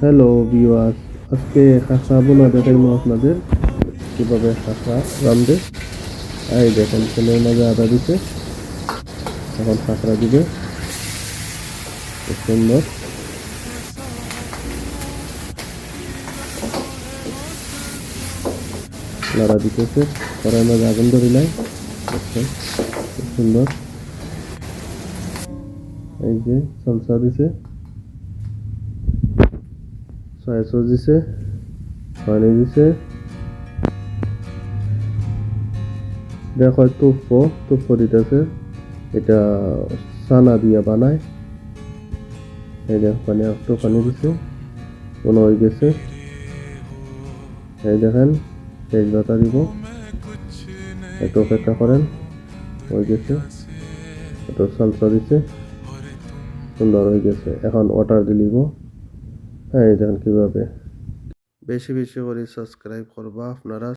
Hello viewers, আজকে খাসা বোনা দেখাইবো আপনাদের কিভাবে খাসা রান্ধে। এই দেখেন তেলের মাঝে আদা দিতে, এখন খাসা দিবে। খুব সুন্দর নাড়া দিতেছে, কড়াইয়ের মাঝে আগুন ধরে নাই। দেখছেন খুব সুন্দর। এই যে সালসা দিছে, সয়া সস দিছে, পানি দিছে, দেখো তুপ্প দিতেছে। এটা সানা দিয়া বানায়। এই দেখো পানি একটু পানি দিছে, কোনো হয়ে গেছে। এই দেখেন তেজপাতা দিব, একটু অপেক্ষা করেন, হয়ে গেছে। একটু সালসা দিছে, সুন্দর হয়ে গেছে। এখন ওয়াটার দিলিব। এই দেখেন কিভাবে। বেশি বেশি করে সাবস্ক্রাইব করবা আপনারা।